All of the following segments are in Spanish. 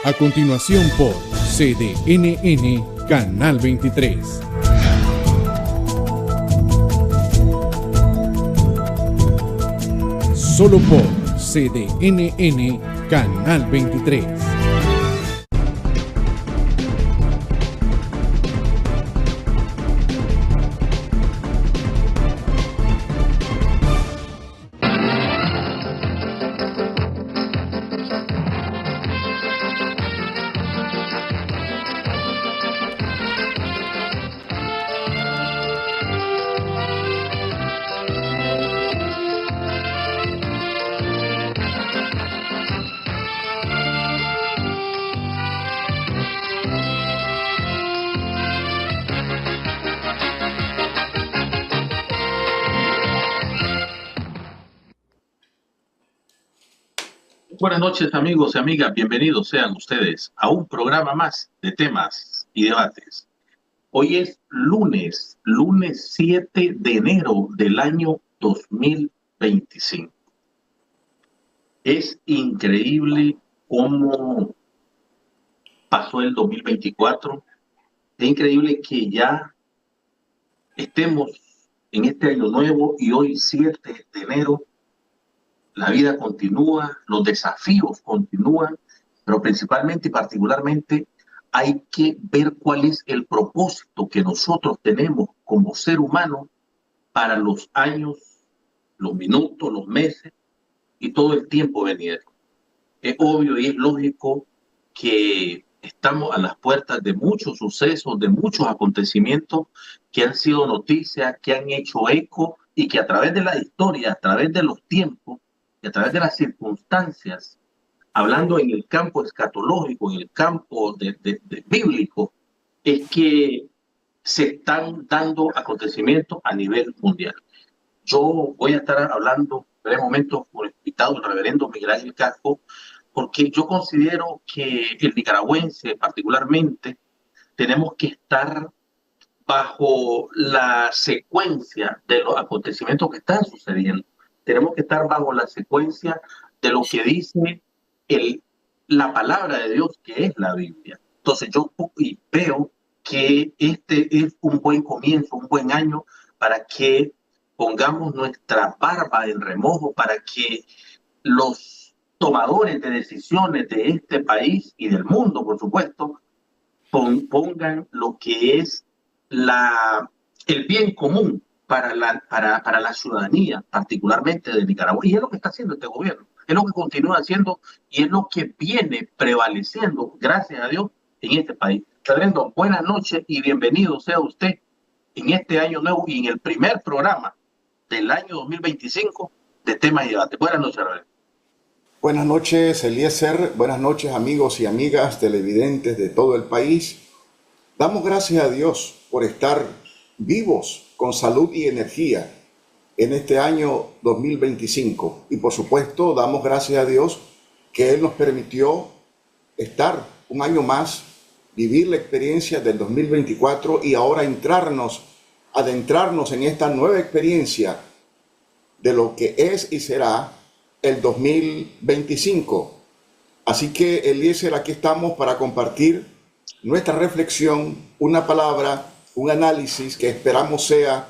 A continuación por CDNN Canal 23. Solo por CDNN Canal 23. Buenas noches, amigos y amigas, bienvenidos sean ustedes a un programa más de temas y debates. Hoy es lunes 7 de enero del año 2025. Es increíble cómo pasó el 2024. Es increíble que ya estemos en este año nuevo y hoy 7 de enero. La vida continúa, los desafíos continúan, pero principalmente y particularmente hay que ver cuál es el propósito que nosotros tenemos como ser humano para los años, los minutos, los meses y todo el tiempo venidero. Es obvio y es lógico que estamos a las puertas de muchos sucesos, de muchos acontecimientos que han sido noticias, que han hecho eco y que a través de la historia, a través de los tiempos, y a través de las circunstancias, hablando en el campo escatológico, en el campo bíblico, es que se están dando acontecimientos a nivel mundial. Yo voy a estar hablando en breve momento con el invitado, el reverendo Miguel Ángel Casco, porque yo considero que el nicaragüense particularmente tenemos que estar bajo la secuencia de los acontecimientos que están sucediendo. Tenemos que estar bajo la secuencia de lo que dice la palabra de Dios, que es la Biblia. Entonces yo veo que este es un buen comienzo, un buen año para que pongamos nuestra barba en remojo, para que los tomadores de decisiones de este país y del mundo, por supuesto, pongan lo que es el bien común para la ciudadanía, particularmente de Nicaragua. Y es lo que está haciendo este gobierno, es lo que continúa haciendo y es lo que viene prevaleciendo, gracias a Dios, en este país. Reverendo, buenas noches y bienvenido sea usted en este año nuevo y en el primer programa del año 2025 de temas y debate. Buenas noches, reverendo. Buenas noches, Eliezer. Buenas noches, amigos y amigas televidentes de todo el país. Damos gracias a Dios por estar vivos, con salud y energía en este año 2025. Y por supuesto, damos gracias a Dios que Él nos permitió estar un año más, vivir la experiencia del 2024 y ahora adentrarnos en esta nueva experiencia de lo que es y será el 2025. Así que, Eliezer, aquí estamos para compartir nuestra reflexión, una palabra, un análisis que esperamos sea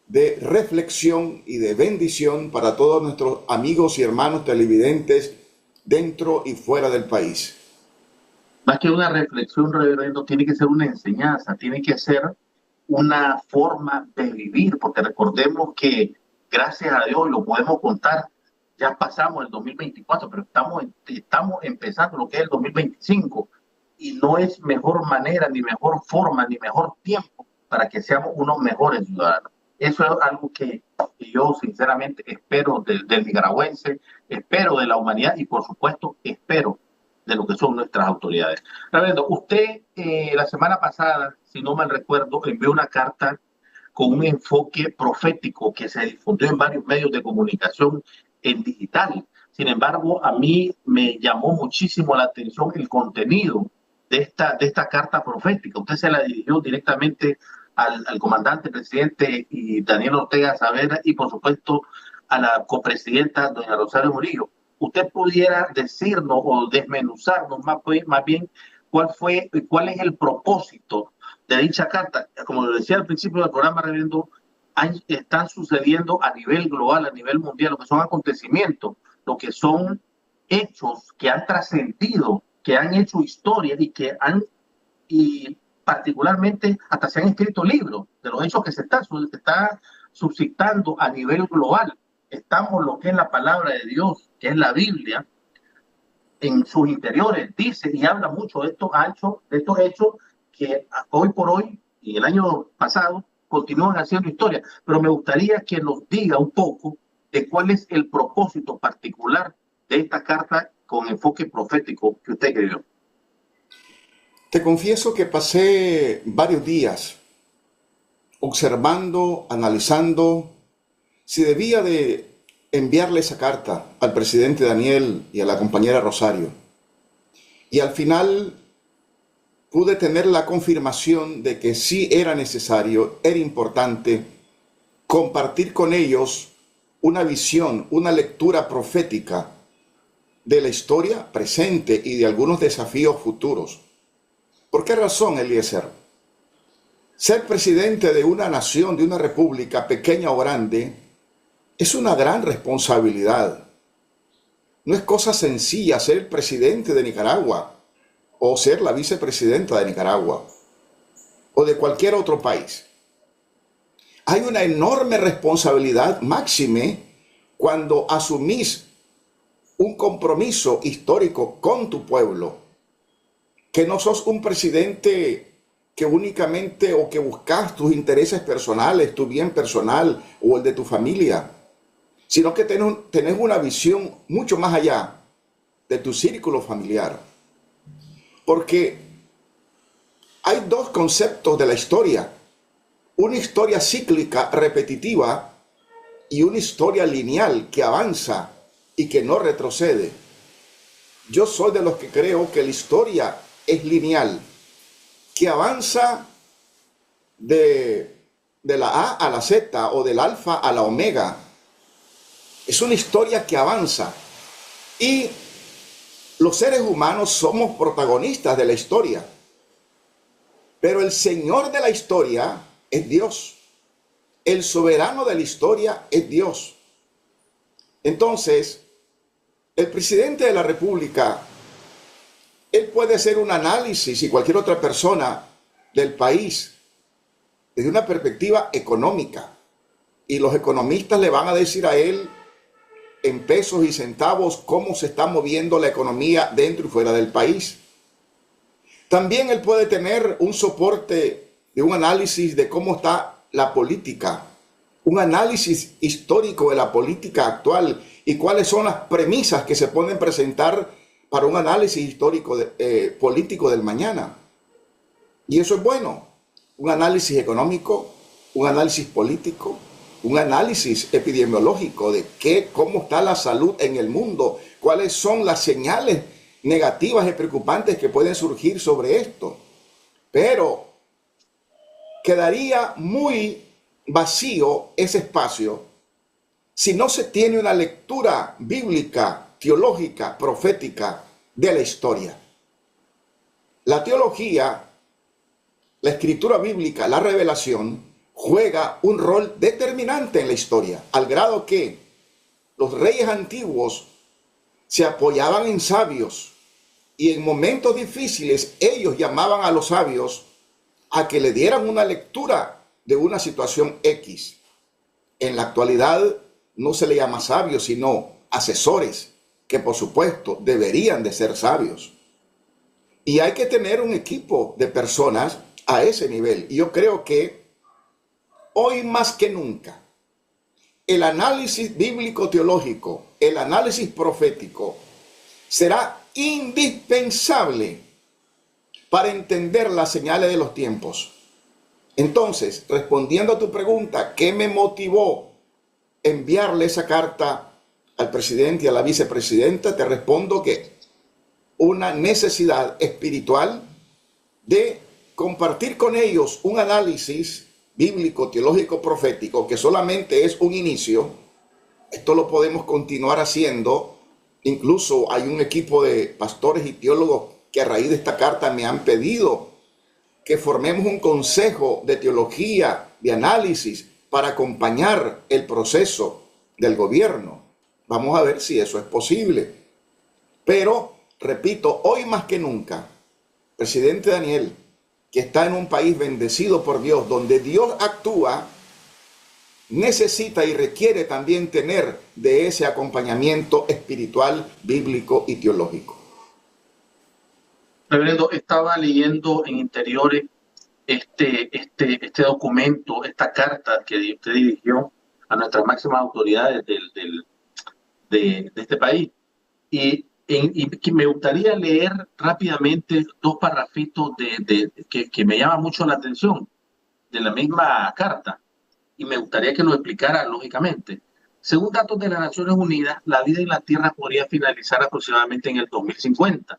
de reflexión y de bendición para todos nuestros amigos y hermanos televidentes dentro y fuera del país. Más que una reflexión, reverendo, tiene que ser una enseñanza, tiene que ser una forma de vivir, porque recordemos que gracias a Dios, y lo podemos contar, ya pasamos el 2024, pero estamos empezando lo que es el 2025 y no es mejor manera, ni mejor forma, ni mejor tiempo para que seamos unos mejores ciudadanos. Eso es algo que yo sinceramente espero del nicaragüense, espero de la humanidad y por supuesto espero de lo que son nuestras autoridades. Reverendo, usted la semana pasada, si no mal recuerdo, envió una carta con un enfoque profético que se difundió en varios medios de comunicación en digital. Sin embargo, a mí me llamó muchísimo la atención el contenido de esta carta profética. Usted se la dirigió directamente al comandante presidente y Daniel Ortega Saavedra y por supuesto a la copresidenta doña Rosario Murillo. usted pudiera decirnos o desmenuzarnos más bien cuál es el propósito de dicha carta. Como lo decía al principio del programa, reverendo, están sucediendo a nivel global, a nivel mundial, lo que son acontecimientos, lo que son hechos que han trascendido, que han hecho historia y particularmente hasta se han escrito libros de los hechos que se está suscitando a nivel global. Estamos lo que es la palabra de Dios, que es la Biblia, en sus interiores, dice y habla mucho de estos hechos que hoy por hoy y el año pasado continúan haciendo historia. Pero me gustaría que nos diga un poco de cuál es el propósito particular de esta carta con enfoque profético que usted escribió. Te confieso que pasé varios días observando, analizando si debía de enviarle esa carta al presidente Daniel y a la compañera Rosario. Y al final pude tener la confirmación de que sí era necesario, era importante compartir con ellos una visión, una lectura profética de la historia presente y de algunos desafíos futuros. ¿Por qué razón, Eliezer? Ser presidente de una nación, de una república, pequeña o grande, es una gran responsabilidad. No es cosa sencilla ser el presidente de Nicaragua o ser la vicepresidenta de Nicaragua o de cualquier otro país. Hay una enorme responsabilidad máxime cuando asumís un compromiso histórico con tu pueblo, que no sos un presidente que únicamente o que buscas tus intereses personales, tu bien personal o el de tu familia, sino que tenés una visión mucho más allá de tu círculo familiar. Porque hay dos conceptos de la historia: una historia cíclica, repetitiva, y una historia lineal que avanza y que no retrocede. Yo soy de los que creo que la historia es lineal, que avanza de la A a la Z o del alfa a la omega. Es una historia que avanza y los seres humanos somos protagonistas de la historia. Pero el Señor de la historia es Dios. El soberano de la historia es Dios. Entonces, el presidente de la República, él puede hacer un análisis, y cualquier otra persona del país, desde una perspectiva económica. Y los economistas le van a decir a él en pesos y centavos cómo se está moviendo la economía dentro y fuera del país. También él puede tener un soporte de un análisis de cómo está la política, un análisis histórico de la política actual y cuáles son las premisas que se pueden presentar para un análisis histórico político del mañana. Y eso es bueno, un análisis económico, un análisis político, un análisis epidemiológico de cómo está la salud en el mundo, cuáles son las señales negativas y preocupantes que pueden surgir sobre esto. Pero quedaría muy vacío ese espacio si no se tiene una lectura bíblica, teológica, profética de la historia. La teología, la escritura bíblica, la revelación, juega un rol determinante en la historia, al grado que los reyes antiguos se apoyaban en sabios y en momentos difíciles ellos llamaban a los sabios a que le dieran una lectura de una situación X. En la actualidad no se le llama sabios, sino asesores, que por supuesto deberían de ser sabios. Y hay que tener un equipo de personas a ese nivel. Y yo creo que hoy más que nunca, el análisis bíblico-teológico, el análisis profético, será indispensable para entender las señales de los tiempos. Entonces, respondiendo a tu pregunta, ¿qué me motivó enviarle esa carta al presidente y a la vicepresidenta? Te respondo que una necesidad espiritual de compartir con ellos un análisis bíblico, teológico, profético, que solamente es un inicio. Esto lo podemos continuar haciendo Incluso hay un equipo de pastores y teólogos que a raíz de esta carta me han pedido que formemos un consejo de teología, de análisis, para acompañar el proceso del gobierno. Vamos a ver si eso es posible. Pero, repito, hoy más que nunca, presidente Daniel, que está en un país bendecido por Dios, donde Dios actúa, necesita y requiere también tener de ese acompañamiento espiritual, bíblico y teológico. Reverendo, estaba leyendo en Interiores este documento, esta carta que usted dirigió a nuestras máximas autoridades de este país. Y que me gustaría leer rápidamente dos parrafitos que me llaman mucho la atención de la misma carta. Y me gustaría que lo explicara lógicamente. Según datos de las Naciones Unidas, la vida en la Tierra podría finalizar aproximadamente en el 2050.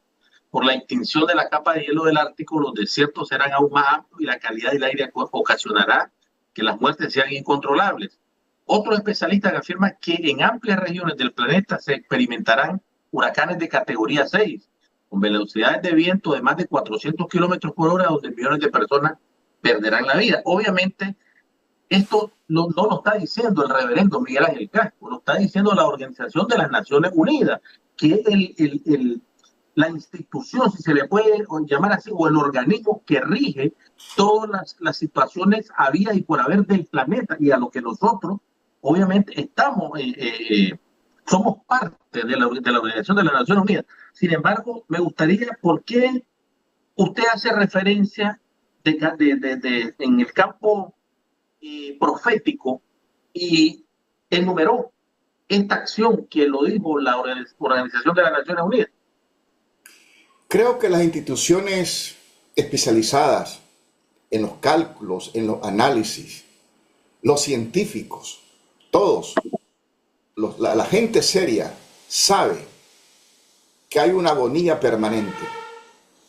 Por la extinción de la capa de hielo del Ártico, los desiertos serán aún más amplios y la calidad del aire ocasionará que las muertes sean incontrolables. Otros especialistas afirman que en amplias regiones del planeta se experimentarán huracanes de categoría 6, con velocidades de viento de más de 400 kilómetros por hora, donde millones de personas perderán la vida. Obviamente, esto no lo está diciendo el reverendo Miguel Ángel Casco, lo está diciendo la Organización de las Naciones Unidas, que es la institución, si se le puede llamar así, o el organismo que rige todas las situaciones habidas y por haber del planeta, y a lo que nosotros, obviamente, somos parte de la Organización de las Naciones Unidas. Sin embargo, me gustaría, ¿por qué usted hace referencia en el campo profético y enumeró esta acción que lo dijo la Organización de las Naciones Unidas? Creo que las instituciones especializadas en los cálculos, en los análisis, los científicos, todos, la gente seria sabe que hay una agonía permanente.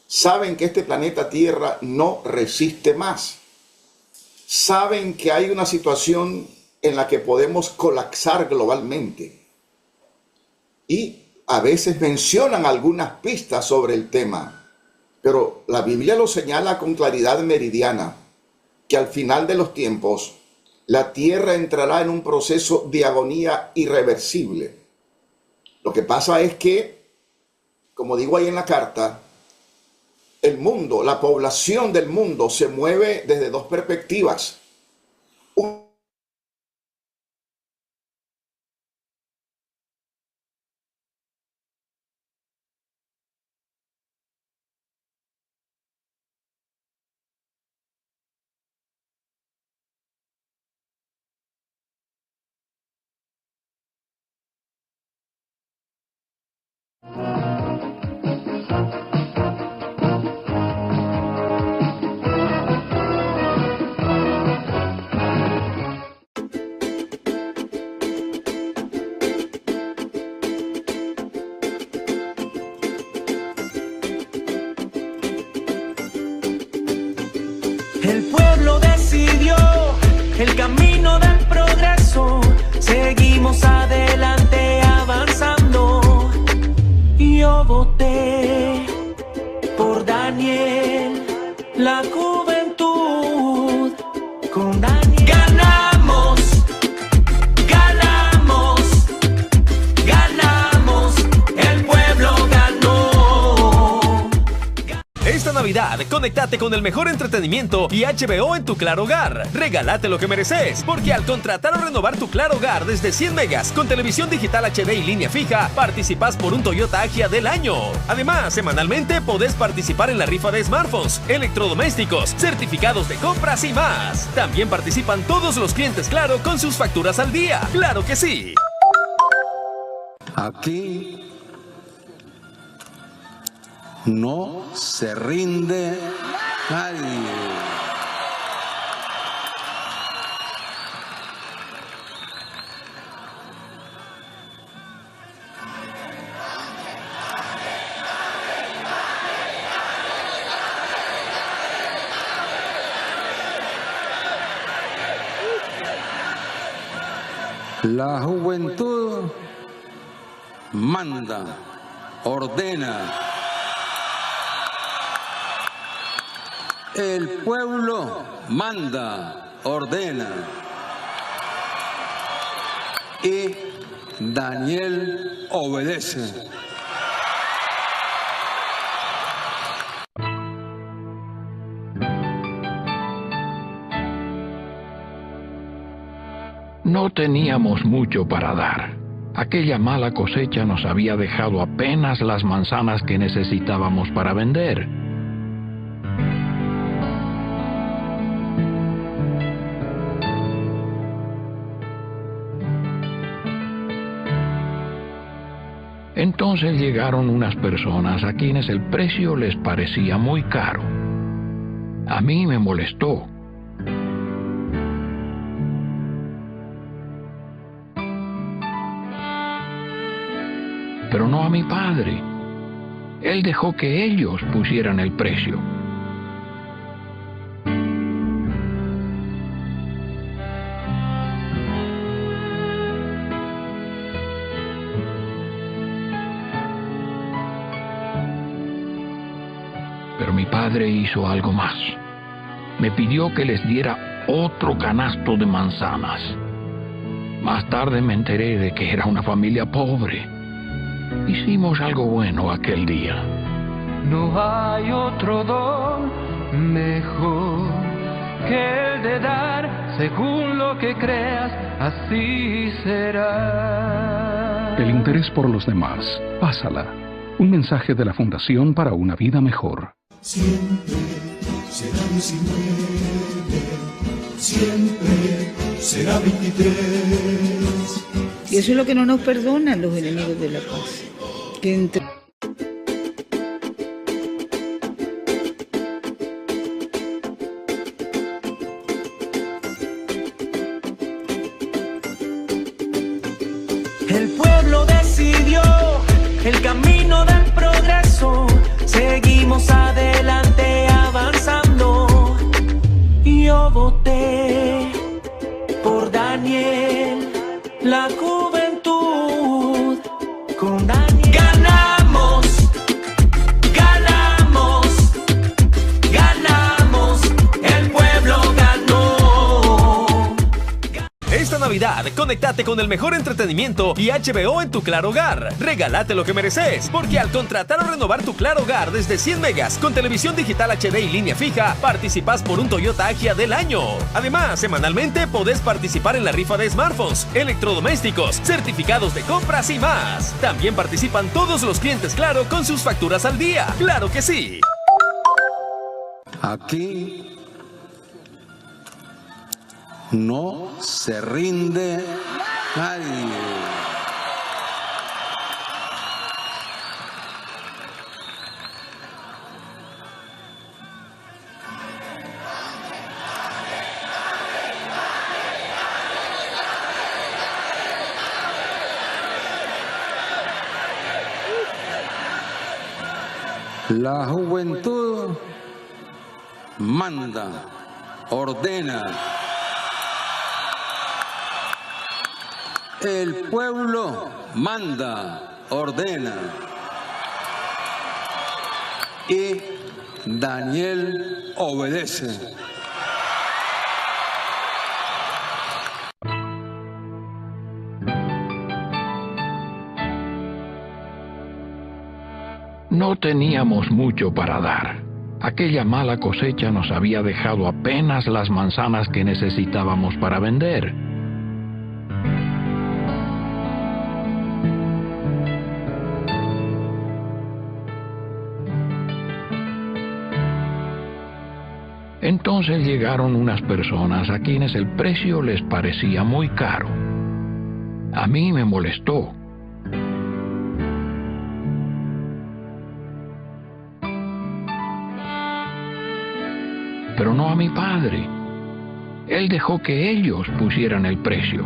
Saben que este planeta Tierra no resiste más. Saben que hay una situación en la que podemos colapsar globalmente. Y a veces mencionan algunas pistas sobre el tema, pero la Biblia lo señala con claridad meridiana, que al final de los tiempos la tierra entrará en un proceso de agonía irreversible. Lo que pasa es que, como digo ahí en la carta, el mundo, la población del mundo se mueve desde dos perspectivas. El pueblo decidió el camino del progreso. Seguimos adelante avanzando. Yo voté por Daniel, la juventud con Daniel. Ganamos, ganamos, ganamos. El pueblo ganó. Esta Navidad, conéctate con el mejor entretenimiento y HBO en tu Claro Hogar. Regálate lo que mereces, porque al contratar o renovar tu Claro Hogar desde 100 megas con televisión digital HD y línea fija, participas por un Toyota Agya del año. Además, semanalmente podés participar en la rifa de smartphones, electrodomésticos, certificados de compras y más. También participan todos los clientes Claro con sus facturas al día. ¡Claro que sí! Aquí no se rinde nadie. La juventud manda, ordena. El pueblo manda, ordena. Y Daniel obedece. No teníamos mucho para dar. Aquella mala cosecha nos había dejado apenas las manzanas que necesitábamos para vender. Entonces llegaron unas personas a quienes el precio les parecía muy caro. A mí me molestó. Pero no a mi padre. Él dejó que ellos pusieran el precio. Pero mi padre hizo algo más. Me pidió que les diera otro canasto de manzanas. Más tarde me enteré de que era una familia pobre. Hicimos algo bueno aquel día. No hay otro don mejor que el de dar, según lo que creas, así será. El interés por los demás. Pásala. Un mensaje de la Fundación para una Vida Mejor. Siempre será 19, siempre será 23. Y eso es lo que no nos perdonan los enemigos de la paz. Que entre... El pueblo decidió el camino del progreso. Seguimos adelante avanzando. Yo voté por Daniel, la juventud con Daniel. Ganamos, ganamos, ganamos, el pueblo ganó. Esta Navidad, conéctate con el mejor entretenimiento y HBO en tu Claro Hogar. Regálate lo que mereces, porque al contratar o renovar tu Claro Hogar desde 100 megas con televisión digital HD y línea fija, participas por un Toyota Agya del año. Además, semanalmente podés participar en la rifa de smartphones, electrodomésticos, certificados de compras y más. También participan todos los clientes Claro con sus facturas al día. ¡Claro que sí! Aquí no se rinde nadie. La juventud manda, ordena. El pueblo manda, ordena. Y Daniel obedece. No teníamos mucho para dar. Aquella mala cosecha nos había dejado apenas las manzanas que necesitábamos para vender. Entonces llegaron unas personas a quienes el precio les parecía muy caro. A mí me molestó. Pero no a mi padre. Él dejó que ellos pusieran el precio.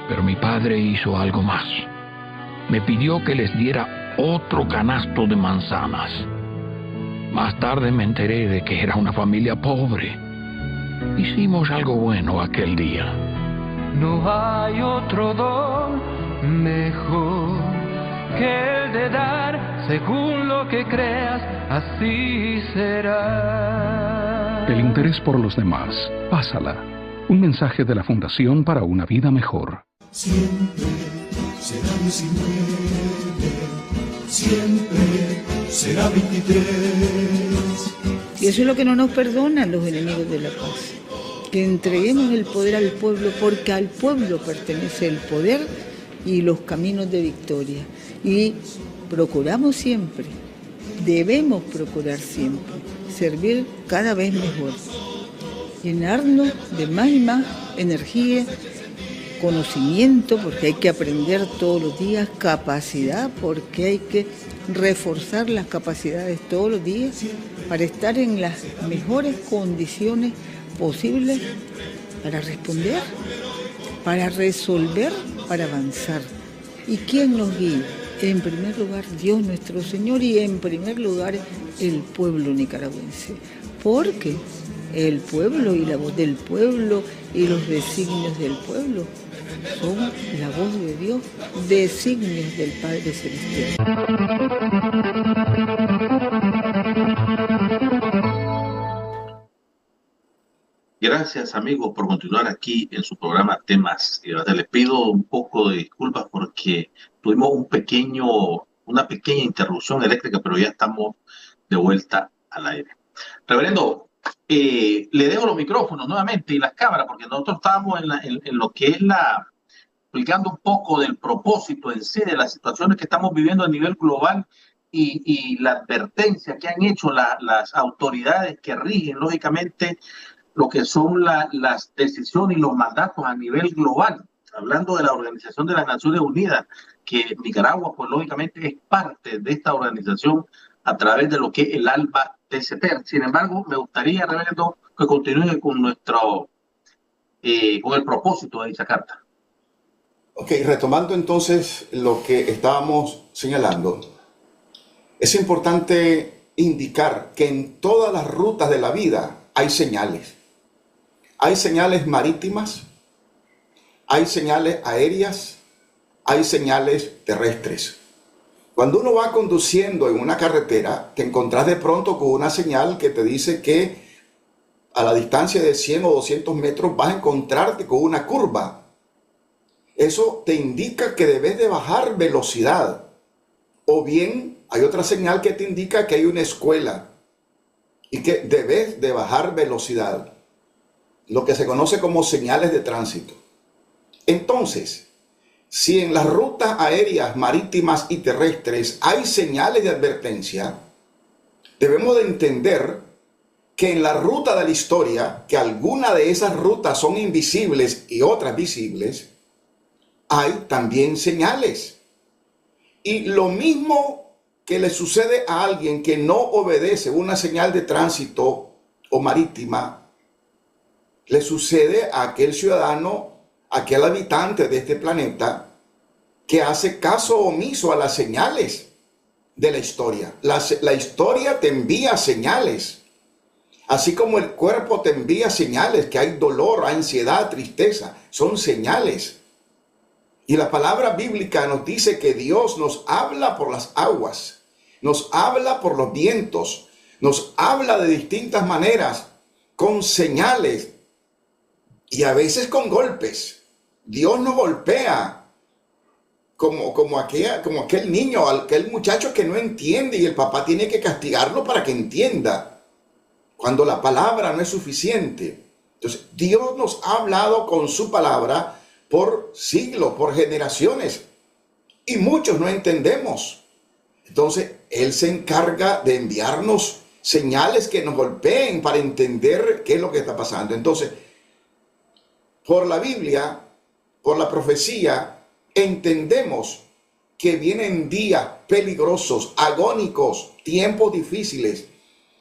Pero mi padre hizo algo más. Me pidió que les diera otro canasto de manzanas. Más tarde me enteré de que era una familia pobre. Hicimos algo bueno aquel día. No hay otro don mejor que el de dar según lo que creas, así será. El interés por los demás. Pásala. Un mensaje de la Fundación para una Vida Mejor. Siempre será 19, siempre será 23. Y eso es lo que no nos perdonan los enemigos de la paz. Que entreguemos el poder al pueblo, porque al pueblo pertenece el poder y los caminos de victoria. Y procuramos siempre, debemos procurar siempre, servir cada vez mejor. Llenarnos de más y más energía, conocimiento, porque hay que aprender todos los días, capacidad, porque hay que reforzar las capacidades todos los días para estar en las mejores condiciones posibles para responder, para resolver, para avanzar. ¿Y quién nos guía? En primer lugar, Dios nuestro Señor, y en primer lugar, el pueblo nicaragüense. Porque el pueblo y la voz del pueblo y los designios del pueblo son la voz de Dios, designios del Padre Celestial. Gracias, amigos, por continuar aquí en su programa Temas. Les pido un poco de disculpas porque tuvimos una pequeña interrupción eléctrica, pero ya estamos de vuelta al aire. Reverendo, le dejo los micrófonos nuevamente y las cámaras, porque nosotros estábamos en lo que es explicando un poco del propósito en sí, de las situaciones que estamos viviendo a nivel global y la advertencia que han hecho las autoridades que rigen, lógicamente, lo que son las decisiones y los mandatos a nivel global, hablando de la Organización de las Naciones Unidas, que Nicaragua, pues lógicamente es parte de esta organización a través de lo que es el ALBA-TCP. Sin embargo, me gustaría, reverendo, que continúe con con el propósito de dicha carta. Ok, retomando entonces lo que estábamos señalando, es importante indicar que en todas las rutas de la vida hay señales. Hay señales marítimas, hay señales aéreas, hay señales terrestres. Cuando uno va conduciendo en una carretera, te encontrás de pronto con una señal que te dice que a la distancia de 100 o 200 metros vas a encontrarte con una curva. Eso te indica que debes de bajar velocidad. O bien hay otra señal que te indica que hay una escuela y que debes de bajar velocidad. Lo que se conoce como señales de tránsito. Entonces, si en las rutas aéreas, marítimas y terrestres hay señales de advertencia, debemos de entender que en la ruta de la historia, que algunas de esas rutas son invisibles y otras visibles, hay también señales. Y lo mismo que le sucede a alguien que no obedece una señal de tránsito o marítima, le sucede a aquel ciudadano, aquel habitante de este planeta que hace caso omiso a las señales de la historia. La historia te envía señales, así como el cuerpo te envía señales, que hay dolor, ansiedad, tristeza, son señales. Y la palabra bíblica nos dice que Dios nos habla por las aguas, nos habla por los vientos, nos habla de distintas maneras, con señales y a veces con golpes. Dios nos golpea como aquel niño, aquel muchacho que no entiende y el papá tiene que castigarlo para que entienda, cuando la palabra no es suficiente. Entonces, Dios nos ha hablado con su palabra por siglos, por generaciones, y muchos no entendemos. Entonces, Él se encarga de enviarnos señales que nos golpeen para entender qué es lo que está pasando. Entonces, por la Biblia, por la profecía, entendemos que vienen días peligrosos, agónicos, tiempos difíciles,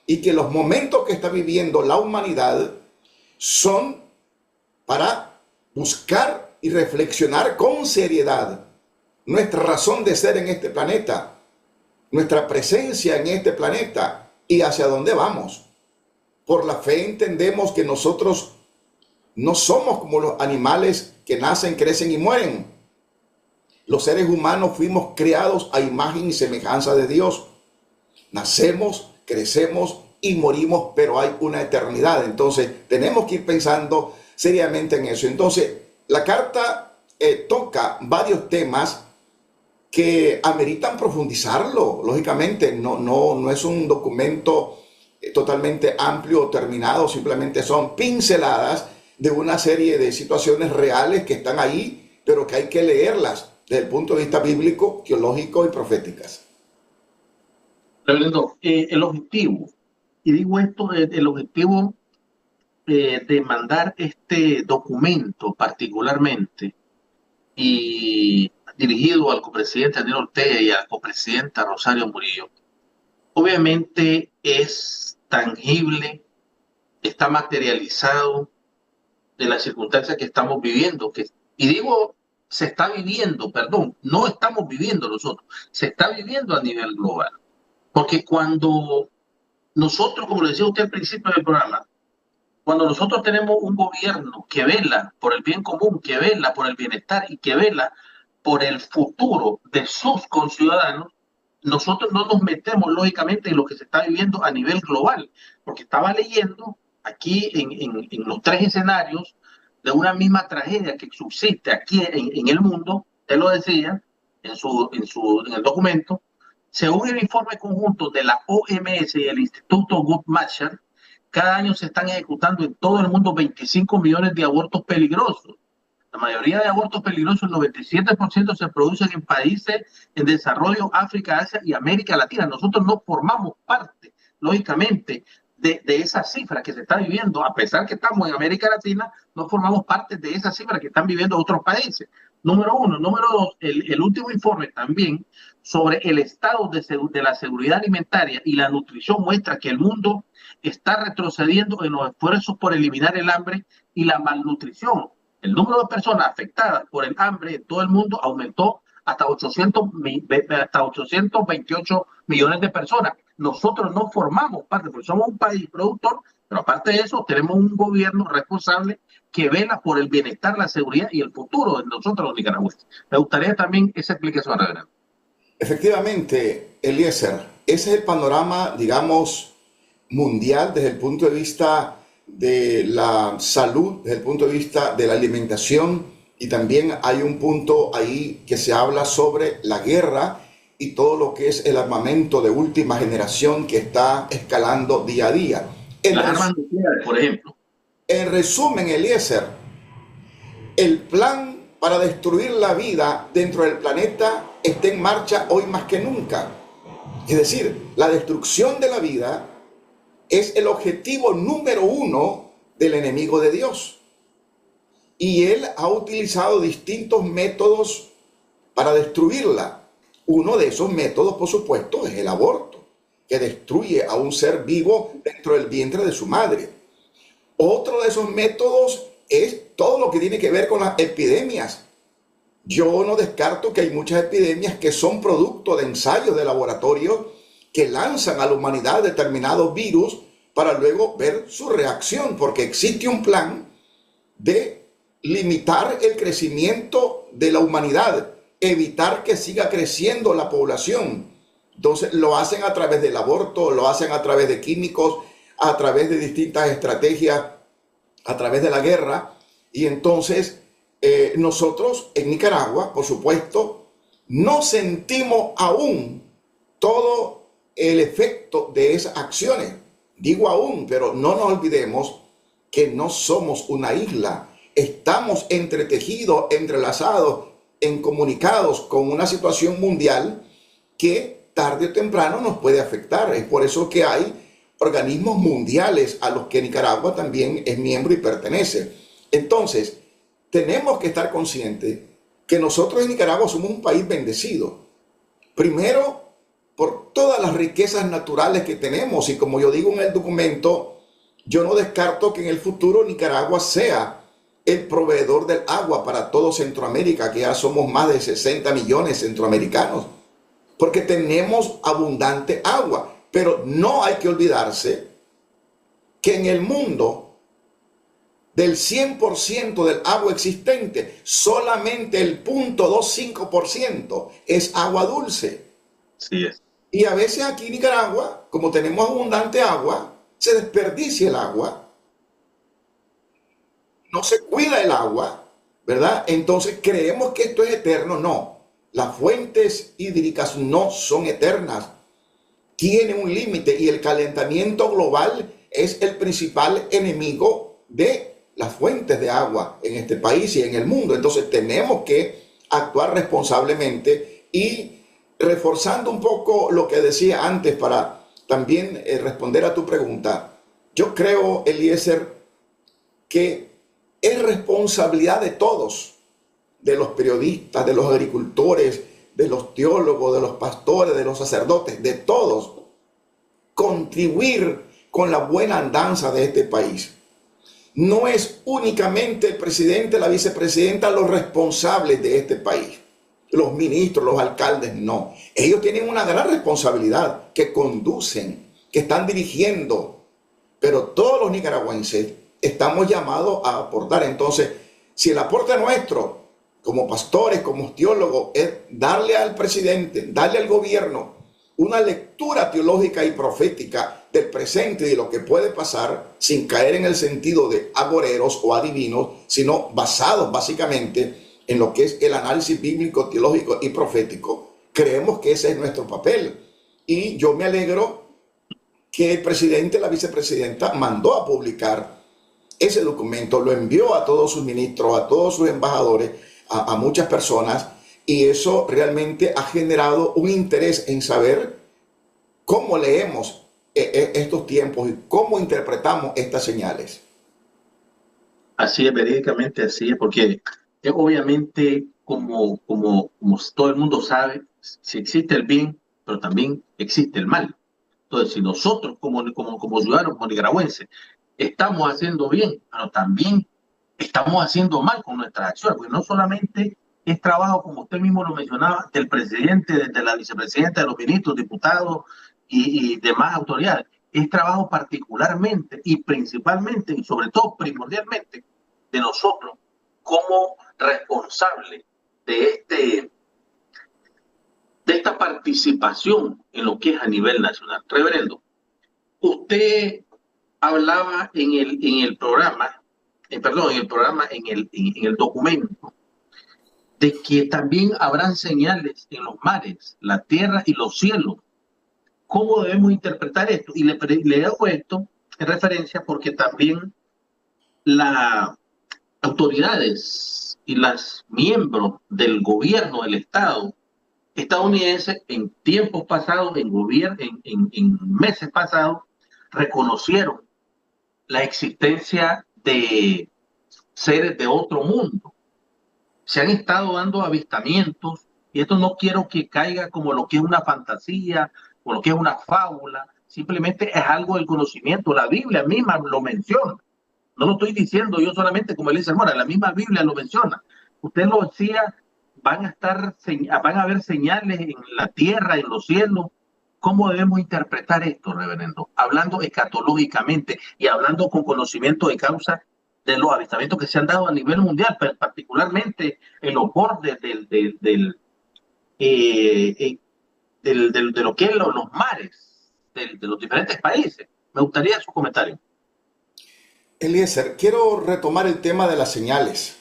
y que los momentos que está viviendo la humanidad son para buscar y reflexionar con seriedad nuestra razón de ser en este planeta, nuestra presencia en este planeta y hacia dónde vamos. Por la fe entendemos que nosotros no somos como los animales que nacen, crecen y mueren. Los seres humanos fuimos creados a imagen y semejanza de Dios. Nacemos, crecemos y morimos, pero hay una eternidad. Entonces tenemos que ir pensando seriamente en eso. Entonces la carta toca varios temas que ameritan profundizarlo. Lógicamente no es un documento totalmente amplio o terminado, simplemente son pinceladas de una serie de situaciones reales que están ahí, pero que hay que leerlas desde el punto de vista bíblico, teológico y proféticas. Reverendo, el objetivo, y digo esto, el objetivo de mandar este documento particularmente y dirigido al copresidente Daniel Ortega y a la copresidenta Rosario Murillo, obviamente es tangible, está materializado de las circunstancias que estamos viviendo, y digo se está viviendo, perdón, no estamos viviendo nosotros, se está viviendo a nivel global. Porque cuando nosotros, como le decía usted al principio del programa, cuando nosotros tenemos un gobierno que vela por el bien común, que vela por el bienestar y que vela por el futuro de sus conciudadanos, nosotros no nos metemos lógicamente en lo que se está viviendo a nivel global, porque estaba leyendo aquí en los tres escenarios de una misma tragedia que subsiste aquí en el mundo, él lo decía en el documento, según el informe conjunto de la OMS y el Instituto Guttmacher, cada año se están ejecutando en todo el mundo 25 millones de abortos peligrosos. La mayoría de abortos peligrosos, el 97% se producen en países en desarrollo, África, Asia y América Latina. Nosotros no formamos parte, lógicamente, de esa cifra que se está viviendo, a pesar que estamos en América Latina, no formamos parte de esa cifra que están viviendo otros países. Número uno. Número dos, el último informe también sobre el estado de la seguridad alimentaria y la nutrición muestra que el mundo está retrocediendo en los esfuerzos por eliminar el hambre y la malnutrición. El número de personas afectadas por el hambre en todo el mundo aumentó hasta 828 millones de personas. Nosotros no formamos parte, porque somos un país productor, pero aparte de eso tenemos un gobierno responsable que vela por el bienestar, la seguridad y el futuro de nosotros los nicaragüenses. Me gustaría también esa explicación, reverendo. Efectivamente, Eliezer, ese es el panorama, digamos, mundial desde el punto de vista de la salud, desde el punto de vista de la alimentación, y también hay un punto ahí que se habla sobre la guerra y todo lo que es el armamento de última generación que está escalando día a día. Las armas nucleares, por ejemplo. En resumen, Eliezer, el plan para destruir la vida dentro del planeta está en marcha hoy más que nunca. Es decir, la destrucción de la vida es el objetivo número uno del enemigo de Dios. Y él ha utilizado distintos métodos para destruirla. Uno de esos métodos, por supuesto, es el aborto, que destruye a un ser vivo dentro del vientre de su madre. Otro de esos métodos es todo lo que tiene que ver con las epidemias. Yo no descarto que hay muchas epidemias que son producto de ensayos de laboratorio que lanzan a la humanidad determinados virus para luego ver su reacción, porque existe un plan de limitar el crecimiento de la humanidad, evitar que siga creciendo la población. Entonces lo hacen a través del aborto, lo hacen a través de químicos, a través de distintas estrategias, a través de la guerra. Y entonces nosotros en Nicaragua, por supuesto, no sentimos aún todo el efecto de esas acciones. Digo aún, pero no nos olvidemos que no somos una isla. Estamos entretejidos, entrelazados, incomunicados con una situación mundial que tarde o temprano nos puede afectar. Es por eso que hay organismos mundiales a los que Nicaragua también es miembro y pertenece. Entonces, tenemos que estar conscientes que nosotros en Nicaragua somos un país bendecido. Primero, por todas las riquezas naturales que tenemos, y como yo digo en el documento, yo no descarto que en el futuro Nicaragua sea el proveedor del agua para todo Centroamérica, que ya somos más de 60 millones centroamericanos. porque tenemos abundante agua. Pero no hay que olvidarse que en el mundo, del 100% del agua existente, solamente el 0.25% es agua dulce. Sí es. Y a veces aquí en Nicaragua, como tenemos abundante agua, se desperdicia el agua, no se cuida el agua, ¿verdad? Entonces creemos que esto es eterno. No, las fuentes hídricas no son eternas, tienen un límite, y el calentamiento global es el principal enemigo de las fuentes de agua en este país y en el mundo. Entonces tenemos que actuar responsablemente. Y reforzando un poco lo que decía antes para también responder a tu pregunta, yo creo, Eliezer, que es responsabilidad de todos, de los periodistas, de los agricultores, de los teólogos, de los pastores, de los sacerdotes, de todos, contribuir con la buena andanza de este país. No es únicamente el presidente, la vicepresidenta los responsables de este país, los ministros, los alcaldes, no. Ellos tienen una gran responsabilidad, que conducen, que están dirigiendo, pero todos los nicaragüenses estamos llamados a aportar. Entonces, si el aporte nuestro, como pastores, como teólogos, es darle al presidente, darle al gobierno una lectura teológica y profética del presente y de lo que puede pasar, sin caer en el sentido de agoreros o adivinos, sino basados básicamente en lo que es el análisis bíblico, teológico y profético, creemos que ese es nuestro papel. Y yo me alegro que el presidente, la vicepresidenta, mandó a publicar ese documento, lo envió a todos sus ministros, a todos sus embajadores, a muchas personas, y eso realmente ha generado un interés en saber cómo leemos estos tiempos y cómo interpretamos estas señales. Así es, verídicamente así es, porque obviamente, como todo el mundo sabe, si existe el bien, pero también existe el mal. Entonces, si nosotros como ciudadanos, como nicaragüenses, estamos haciendo bien, pero también estamos haciendo mal con nuestras acciones, porque no solamente es trabajo, como usted mismo lo mencionaba, del presidente, de la vicepresidenta, de los ministros, diputados y demás autoridades. Es trabajo particularmente y principalmente, y sobre todo primordialmente, de nosotros como responsables de esta participación en lo que es a nivel nacional. Reverendo, usted hablaba en el documento, de que también habrán señales en los mares, la tierra y los cielos. ¿Cómo debemos interpretar esto? Y le hago esto en referencia porque también las autoridades y las miembros del gobierno del Estado estadounidense en tiempos pasados, en meses pasados, reconocieron la existencia de seres de otro mundo. Se han estado dando avistamientos, y esto no quiero que caiga como lo que es una fantasía o lo que es una fábula, simplemente es algo del conocimiento. La Biblia misma lo menciona. No lo estoy diciendo yo solamente como Eliezer Mora, la misma Biblia lo menciona. Usted lo decía, van a haber señales en la tierra, en los cielos. ¿Cómo debemos interpretar esto, reverendo? Hablando escatológicamente y hablando con conocimiento de causa de los avistamientos que se han dado a nivel mundial, pero particularmente en los bordes de lo que es los mares de los diferentes países. Me gustaría su comentario. Eliezer, quiero retomar el tema de las señales.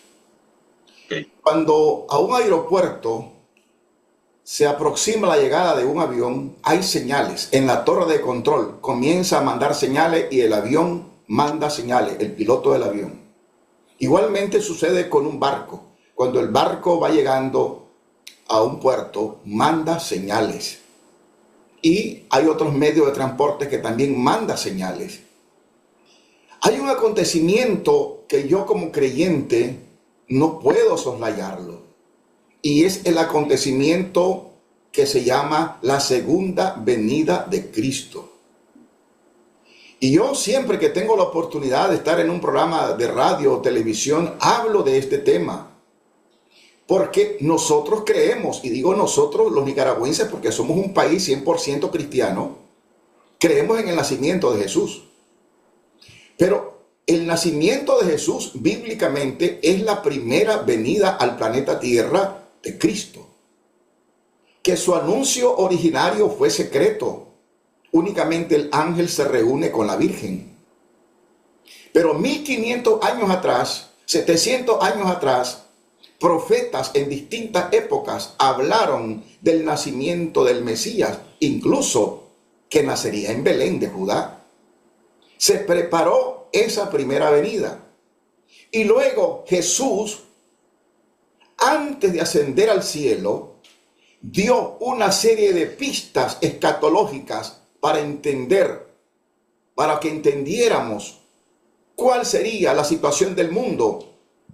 Okay. Cuando a un aeropuerto se aproxima la llegada de un avión, hay señales. En la torre de control comienza a mandar señales y el avión manda señales, el piloto del avión. Igualmente sucede con un barco. Cuando el barco va llegando a un puerto, manda señales. Y hay otros medios de transporte que también mandan señales. Hay un acontecimiento que yo como creyente no puedo soslayarlo. Y es el acontecimiento que se llama la segunda venida de Cristo. Y yo siempre que tengo la oportunidad de estar en un programa de radio o televisión, hablo de este tema. Porque nosotros creemos, y digo nosotros los nicaragüenses porque somos un país 100% cristiano, creemos en el nacimiento de Jesús. Pero el nacimiento de Jesús bíblicamente es la primera venida al planeta Tierra de Cristo. Que su anuncio originario fue secreto. Únicamente el ángel se reúne con la Virgen. Pero 1500 años atrás, 700 años atrás, profetas en distintas épocas hablaron del nacimiento del Mesías, incluso que nacería en Belén de Judá. Se preparó esa primera venida. Y luego Jesús, antes de ascender al cielo, dio una serie de pistas escatológicas para que entendiéramos cuál sería la situación del mundo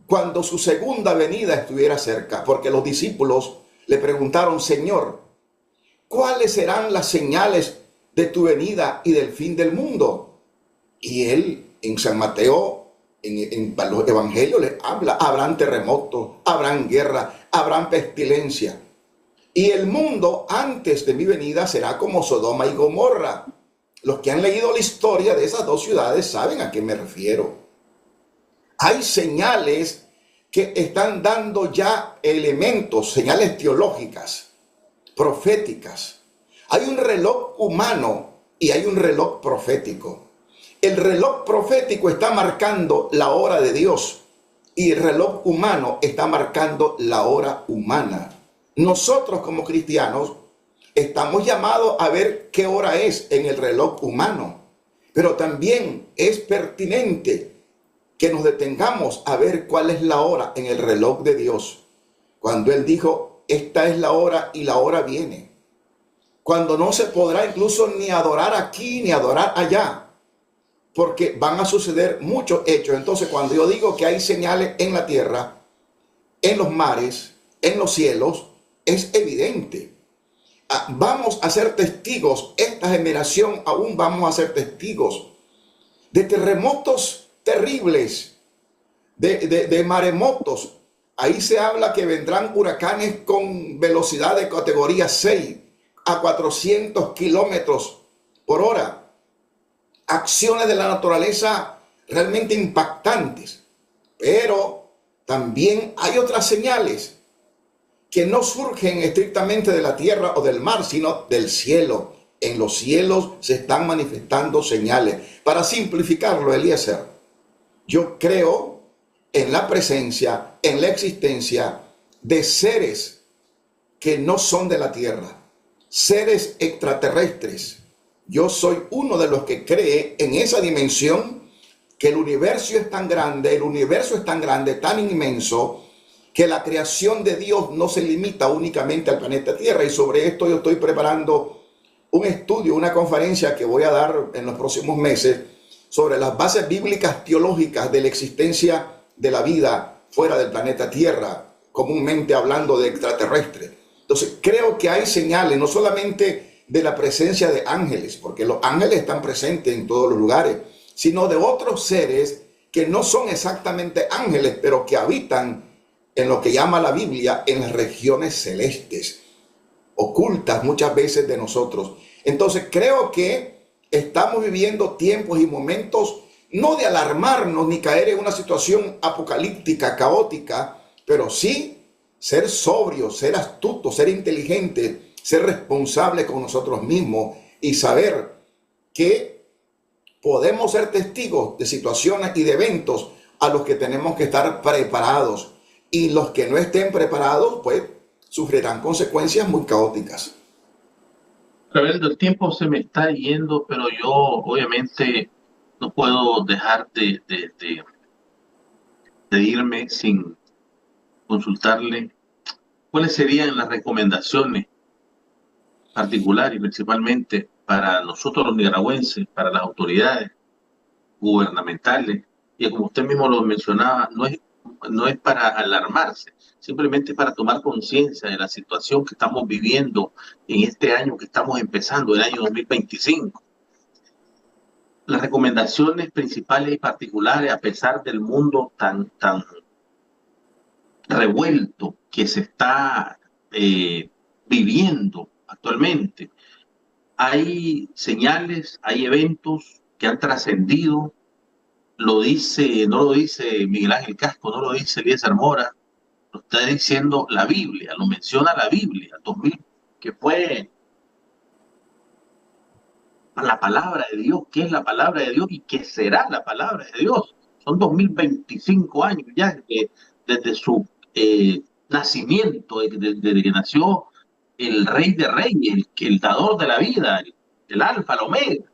cuando su segunda venida estuviera cerca. Porque los discípulos le preguntaron: Señor, ¿cuáles serán las señales de tu venida y del fin del mundo? Y él en San Mateo, en los evangelios, les habla: habrán terremotos, habrán guerra, habrán pestilencia. Y el mundo antes de mi venida será como Sodoma y Gomorra. Los que han leído la historia de esas dos ciudades saben a qué me refiero. Hay señales que están dando ya elementos, señales teológicas, proféticas. Hay un reloj humano y hay un reloj profético. El reloj profético está marcando la hora de Dios y el reloj humano está marcando la hora humana. Nosotros como cristianos estamos llamados a ver qué hora es en el reloj humano, pero también es pertinente que nos detengamos a ver cuál es la hora en el reloj de Dios. Cuando Él dijo: esta es la hora y la hora viene. Cuando no se podrá incluso ni adorar aquí ni adorar allá, porque van a suceder muchos hechos. Entonces, cuando yo digo que hay señales en la tierra, en los mares, en los cielos, es evidente. Vamos a ser testigos, esta generación aún vamos a ser testigos de terremotos terribles, de maremotos. Ahí se habla que vendrán huracanes con velocidad de categoría 6 a 400 kilómetros por hora. Acciones de la naturaleza realmente impactantes. Pero también hay otras señales que no surgen estrictamente de la tierra o del mar, sino del cielo. En los cielos se están manifestando señales. Para simplificarlo, Eliezer, yo creo en la presencia, en la existencia de seres que no son de la tierra, seres extraterrestres. Yo soy uno de los que cree en esa dimensión, que el universo es tan grande, tan inmenso, que la creación de Dios no se limita únicamente al planeta Tierra. Y sobre esto yo estoy preparando un estudio, una conferencia que voy a dar en los próximos meses sobre las bases bíblicas teológicas de la existencia de la vida fuera del planeta Tierra, comúnmente hablando de extraterrestres. Entonces creo que hay señales no solamente de la presencia de ángeles, porque los ángeles están presentes en todos los lugares, sino de otros seres que no son exactamente ángeles, pero que habitan en lo que llama la Biblia en las regiones celestes, ocultas muchas veces de nosotros. Entonces creo que estamos viviendo tiempos y momentos no de alarmarnos ni caer en una situación apocalíptica, caótica, pero sí ser sobrios, ser astutos, ser inteligentes, ser responsables con nosotros mismos y saber que podemos ser testigos de situaciones y de eventos a los que tenemos que estar preparados. Y los que no estén preparados, pues, sufrirán consecuencias muy caóticas. Reverendo, el tiempo se me está yendo, pero yo obviamente no puedo dejar de irme sin consultarle cuáles serían las recomendaciones particulares y principalmente para nosotros los nicaragüenses, para las autoridades gubernamentales. Y como usted mismo lo mencionaba, no es para alarmarse, simplemente para tomar conciencia de la situación que estamos viviendo en este año que estamos empezando, el año 2025. Las recomendaciones principales y particulares, a pesar del mundo tan revuelto que se está viviendo actualmente. Hay señales, hay eventos que han trascendido, no lo dice Miguel Ángel Casco, no lo dice Eliezer Mora, lo está diciendo la Biblia, lo menciona la Biblia, 2000, que fue la palabra de Dios, que es la palabra de Dios y que será la palabra de Dios. Son 2025 años ya desde su nacimiento, desde que nació el Rey de Reyes, el dador de la vida, el Alfa, el Omega.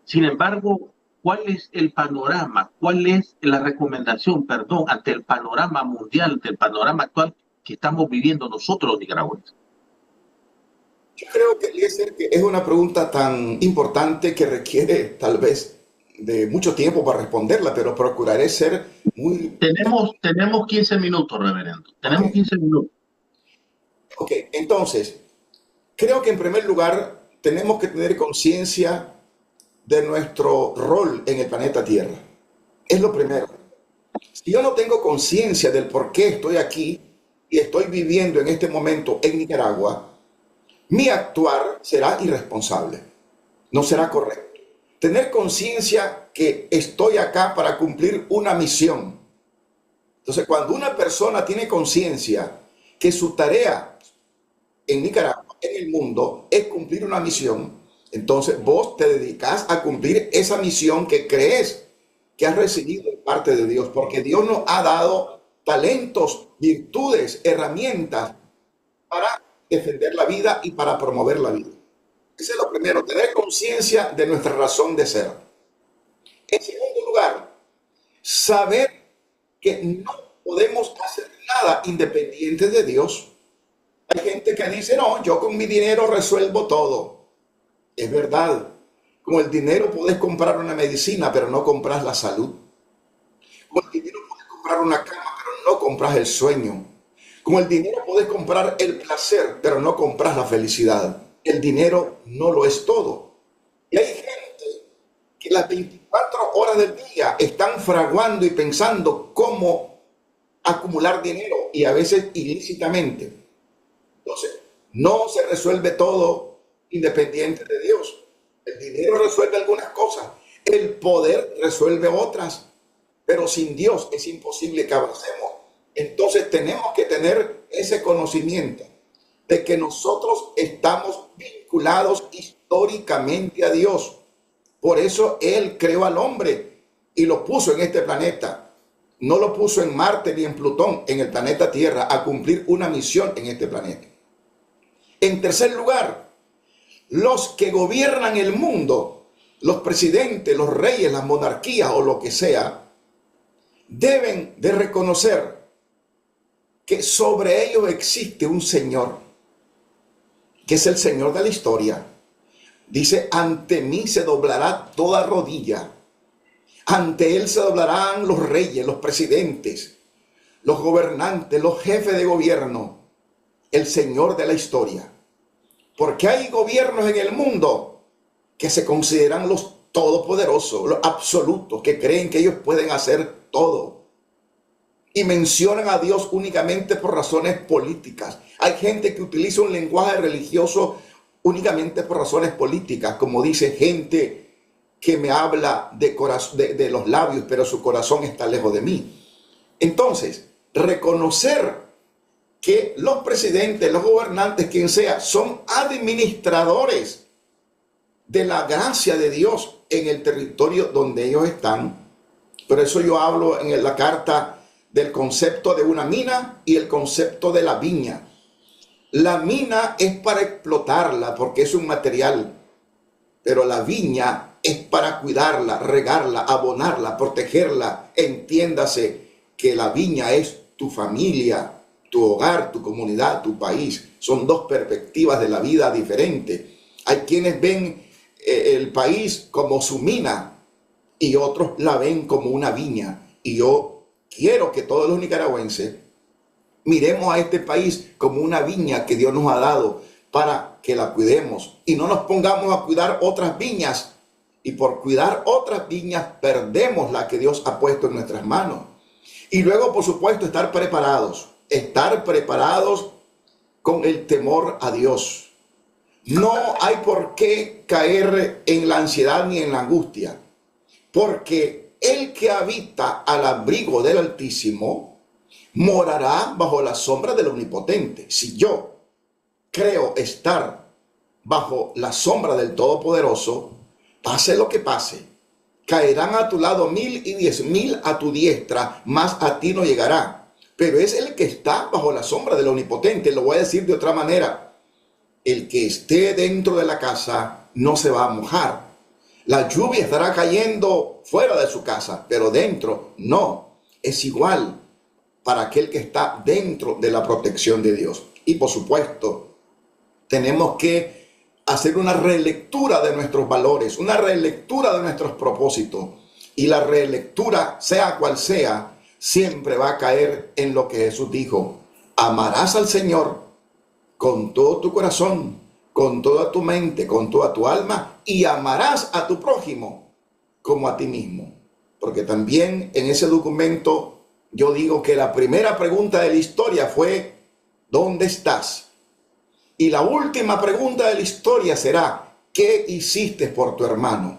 Sin embargo, ¿cuál es el panorama? ¿Cuál es la recomendación, ante el panorama mundial, ante el panorama actual que estamos viviendo nosotros los nicaragüenses? Yo creo que, Eliezer, que es una pregunta tan importante que requiere tal vez de mucho tiempo para responderla, pero procuraré ser muy... Tenemos 15 minutos, reverendo. Tenemos 15 minutos. Ok, entonces, creo que en primer lugar tenemos que tener conciencia de nuestro rol en el planeta Tierra. Es lo primero. Si yo no tengo conciencia del por qué estoy aquí y estoy viviendo en este momento en Nicaragua, mi actuar será irresponsable, no será correcto. Tener conciencia que estoy acá para cumplir una misión. Entonces, cuando una persona tiene conciencia que su tarea en Nicaragua, en el mundo, es cumplir una misión, entonces vos te dedicas a cumplir esa misión que crees que has recibido de parte de Dios, porque Dios nos ha dado talentos, virtudes, herramientas para defender la vida y para promover la vida. Ese es lo primero, tener conciencia de nuestra razón de ser. En segundo lugar, saber que no podemos hacer nada independiente de Dios. Hay gente que dice, no, yo con mi dinero resuelvo todo. Es verdad, con el dinero puedes comprar una medicina, pero no compras la salud. Con el dinero puedes comprar una cama, pero no compras el sueño. Con el dinero puedes comprar el placer, pero no compras la felicidad. El dinero no lo es todo. Y hay gente que las 24 horas del día están fraguando y pensando cómo acumular dinero, y a veces ilícitamente. Entonces, no se resuelve todo independiente de Dios. El dinero resuelve algunas cosas, el poder resuelve otras, pero sin Dios es imposible que avancemos. Entonces tenemos que tener ese conocimiento de que nosotros estamos vinculados históricamente a Dios. Por eso Él creó al hombre y lo puso en este planeta. No lo puso en Marte ni en Plutón, en el planeta Tierra, a cumplir una misión en este planeta. En tercer lugar, los que gobiernan el mundo, los presidentes, los reyes, las monarquías o lo que sea, deben de reconocer que sobre ellos existe un Señor, que es el Señor de la historia. Dice, ante mí se doblará toda rodilla. Ante Él se doblarán los reyes, los presidentes, los gobernantes, los jefes de gobierno, el Señor de la historia. Porque hay gobiernos en el mundo que se consideran los todopoderosos, los absolutos, que creen que ellos pueden hacer todo. Y mencionan a Dios únicamente por razones políticas. Hay gente que utiliza un lenguaje religioso únicamente por razones políticas, como dice gente que me habla de los labios, pero su corazón está lejos de mí. Entonces, reconocer que los presidentes, los gobernantes, quien sea, son administradores de la gracia de Dios en el territorio donde ellos están. Por eso yo hablo en la carta del concepto de una mina y el concepto de la viña. La mina es para explotarla porque es un material, pero la viña es para cuidarla, regarla, abonarla, protegerla. Entiéndase que la viña es tu familia, tu hogar, tu comunidad, tu país. Son dos perspectivas de la vida diferentes. Hay quienes ven el país como su mina y otros la ven como una viña. Y yo quiero que todos los nicaragüenses miremos a este país como una viña que Dios nos ha dado para que la cuidemos y no nos pongamos a cuidar otras viñas, y por cuidar otras viñas perdemos la que Dios ha puesto en nuestras manos. Y luego, por supuesto, estar preparados estar preparados con el temor a Dios. No hay por qué caer en la ansiedad ni en la angustia, porque el que habita al abrigo del Altísimo morará bajo la sombra del Omnipotente. Si yo creo estar bajo la sombra del Todopoderoso, pase lo que pase, caerán a tu lado 1000 y 10,000 a tu diestra, mas a ti no llegará. Pero es el que está bajo la sombra del Omnipotente. Lo voy a decir de otra manera. El que esté dentro de la casa no se va a mojar. La lluvia estará cayendo fuera de su casa, pero dentro no. Es igual para aquel que está dentro de la protección de Dios. Y por supuesto, tenemos que hacer una relectura de nuestros valores, una relectura de nuestros propósitos. Y la relectura, sea cual sea, siempre va a caer en lo que Jesús dijo: amarás al Señor con todo tu corazón, con toda tu mente, con toda tu alma, y amarás a tu prójimo como a ti mismo. Porque también en ese documento yo digo que la primera pregunta de la historia fue: ¿dónde estás? Y la última pregunta de la historia será: ¿qué hiciste por tu hermano?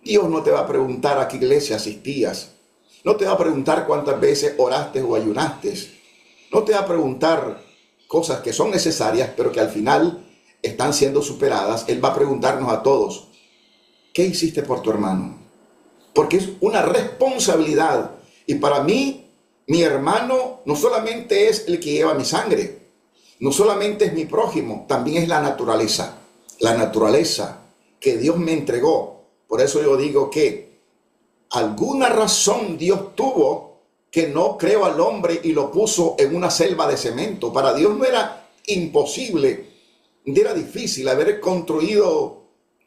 Dios no te va a preguntar a qué iglesia asistías. No te va a preguntar cuántas veces oraste o ayunaste. No te va a preguntar cosas que son necesarias, pero que al final están siendo superadas. Él va a preguntarnos a todos: ¿qué hiciste por tu hermano? Porque es una responsabilidad. Y para mí, mi hermano no solamente es el que lleva mi sangre, no solamente es mi prójimo, también es la naturaleza que Dios me entregó. Por eso yo digo que alguna razón Dios tuvo que no creó al hombre y lo puso en una selva de cemento. Para Dios no era imposible, era difícil haber construido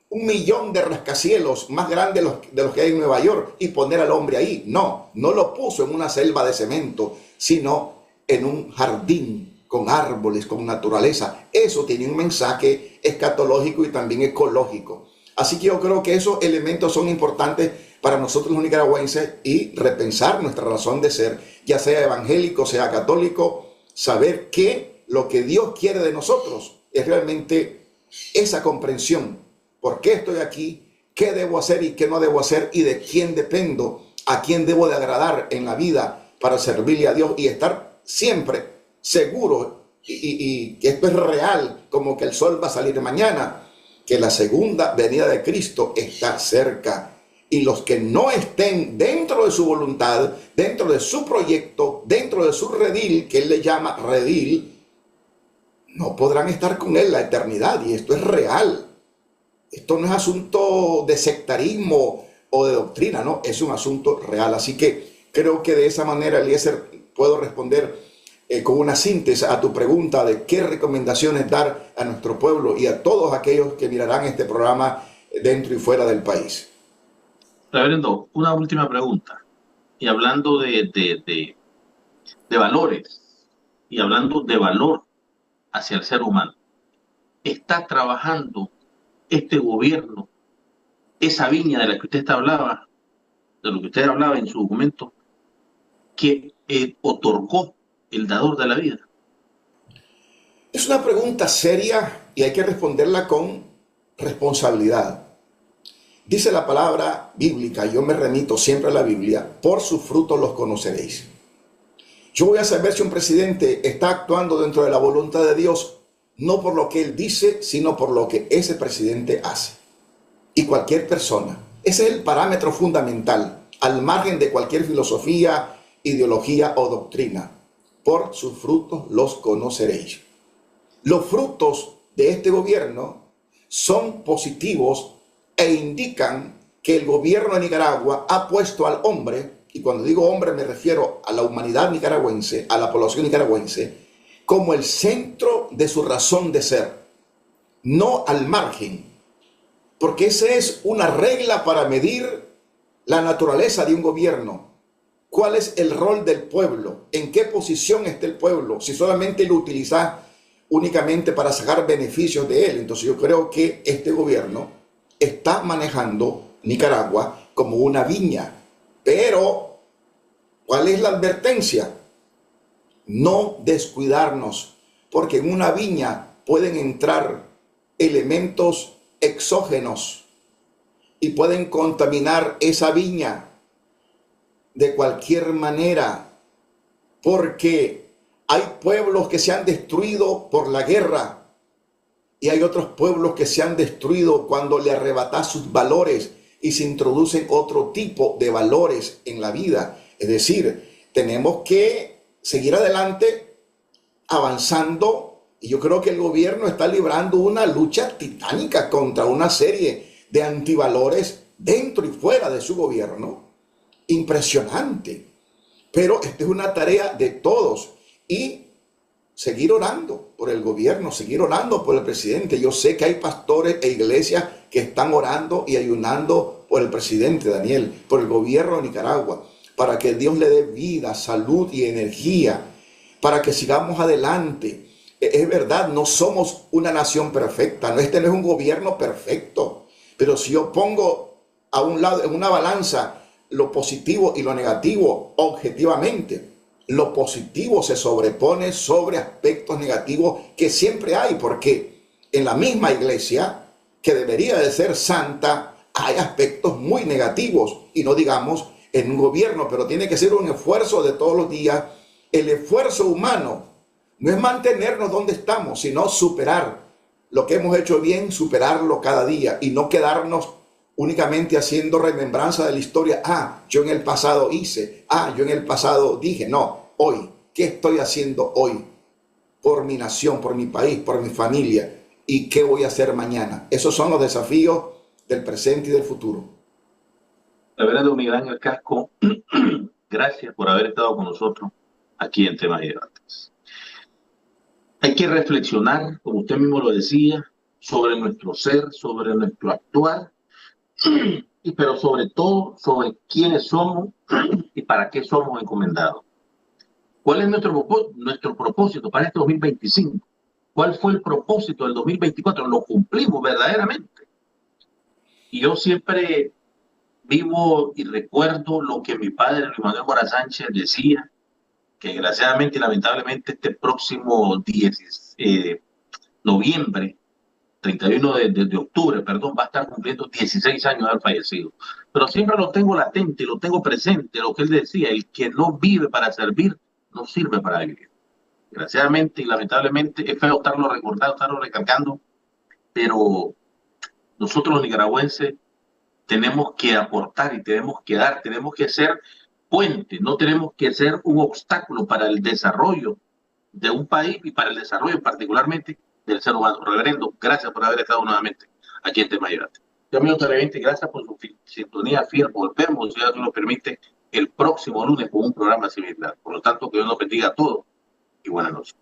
1,000,000 de rascacielos más grandes de los que hay en Nueva York y poner al hombre ahí. No lo puso en una selva de cemento, sino en un jardín con árboles, con naturaleza. Eso tiene un mensaje escatológico y también ecológico. Así que yo creo que esos elementos son importantes para nosotros los nicaragüenses y repensar nuestra razón de ser, ya sea evangélico, sea católico, saber que lo que Dios quiere de nosotros es realmente esa comprensión. ¿Por qué estoy aquí? ¿Qué debo hacer y qué no debo hacer? ¿Y de quién dependo? ¿A quién debo de agradar en la vida para servirle a Dios? Y estar siempre seguro y que esto es real, como que el sol va a salir mañana, que la segunda venida de Cristo está cerca. Y los que no estén dentro de su voluntad, dentro de su proyecto, dentro de su redil, que él le llama redil, no podrán estar con él la eternidad. Y esto es real. Esto no es asunto de sectarismo o de doctrina, no, es un asunto real. Así que creo que de esa manera, Eliezer, puedo responder con una síntesis a tu pregunta de qué recomendaciones dar a nuestro pueblo y a todos aquellos que mirarán este programa dentro y fuera del país. Reverendo, una última pregunta. Y hablando de valores y hablando de valor hacia el ser humano, ¿está trabajando este gobierno esa viña de la que usted hablaba, de lo que usted hablaba en su documento, que otorgó el dador de la vida? Es una pregunta seria y hay que responderla con responsabilidad. Dice la palabra bíblica, yo me remito siempre a la Biblia: por sus frutos los conoceréis. Yo voy a saber si un presidente está actuando dentro de la voluntad de Dios, no por lo que él dice, sino por lo que ese presidente hace. Y cualquier persona. Ese es el parámetro fundamental, al margen de cualquier filosofía, ideología o doctrina. Por sus frutos los conoceréis. Los frutos de este gobierno son positivos e indican que el gobierno de Nicaragua ha puesto al hombre, y cuando digo hombre me refiero a la humanidad nicaragüense, a la población nicaragüense, como el centro de su razón de ser, no al margen, porque esa es una regla para medir la naturaleza de un gobierno. ¿Cuál es el rol del pueblo? ¿En qué posición está el pueblo? Si solamente lo utiliza únicamente para sacar beneficios de él. Entonces yo creo que este gobierno está manejando Nicaragua como una viña. Pero, ¿cuál es la advertencia? no descuidarnos, porque en una viña pueden entrar elementos exógenos y pueden contaminar esa viña de cualquier manera, porque hay pueblos que se han destruido por la guerra y hay otros pueblos que se han destruido cuando le arrebatas sus valores y se introducen otro tipo de valores en la vida. Es decir, tenemos que seguir adelante, avanzando, y yo creo que el gobierno está librando una lucha titánica contra una serie de antivalores dentro y fuera de su gobierno. Impresionante. Pero esta es una tarea de todos, y seguir orando por el gobierno, seguir orando por el presidente. Yo sé que hay pastores e iglesias que están orando y ayunando por el presidente Daniel, por el gobierno de Nicaragua, para que Dios le dé vida, salud y energía, para que sigamos adelante. Es verdad, no somos una nación perfecta, este no es un gobierno perfecto, pero si yo pongo a un lado, en una balanza, lo positivo y lo negativo, objetivamente, lo positivo se sobrepone sobre aspectos negativos que siempre hay, porque en la misma iglesia, que debería de ser santa, hay aspectos muy negativos, y no digamos en un gobierno, pero tiene que ser un esfuerzo de todos los días. El esfuerzo humano no es mantenernos donde estamos, sino superar lo que hemos hecho bien, superarlo cada día, y no quedarnos únicamente haciendo remembranza de la historia. Yo en el pasado hice, yo en el pasado dije. No, hoy, ¿qué estoy haciendo hoy por mi nación, por mi país, por mi familia? ¿Y qué voy a hacer mañana? Esos son los desafíos del presente y del futuro. Reverendo Miguel Ángel Casco, gracias por haber estado con nosotros aquí en Temas y Debates. Hay que reflexionar, como usted mismo lo decía, sobre nuestro ser, sobre nuestro actuar, pero sobre todo sobre quiénes somos y para qué somos encomendados. ¿Cuál es nuestro propósito para este 2025? ¿Cuál fue el propósito del 2024? ¿Lo cumplimos verdaderamente? Y yo siempre vivo y recuerdo lo que mi padre, Luis Manuel Mora Sánchez, decía, que desgraciadamente y lamentablemente este próximo noviembre, 31 de octubre, perdón, va a estar cumpliendo 16 años de haber fallecido. Pero siempre lo tengo latente, lo tengo presente, lo que él decía: el que no vive para servir, no sirve para vivir. Desgraciadamente y lamentablemente es feo estarlo recordando, estarlo recalcando, pero nosotros los nicaragüenses tenemos que aportar y tenemos que dar, tenemos que ser puente, no tenemos que ser un obstáculo para el desarrollo de un país y para el desarrollo particularmente del ser humano. Reverendo, gracias por haber estado nuevamente aquí en Temas y Debates. Yo, amigo televidente, gracias por su sintonía fiel. Volvemos, si Dios nos lo permite, el próximo lunes con un programa similar. Por lo tanto, que Dios nos bendiga a todos y buenas noches.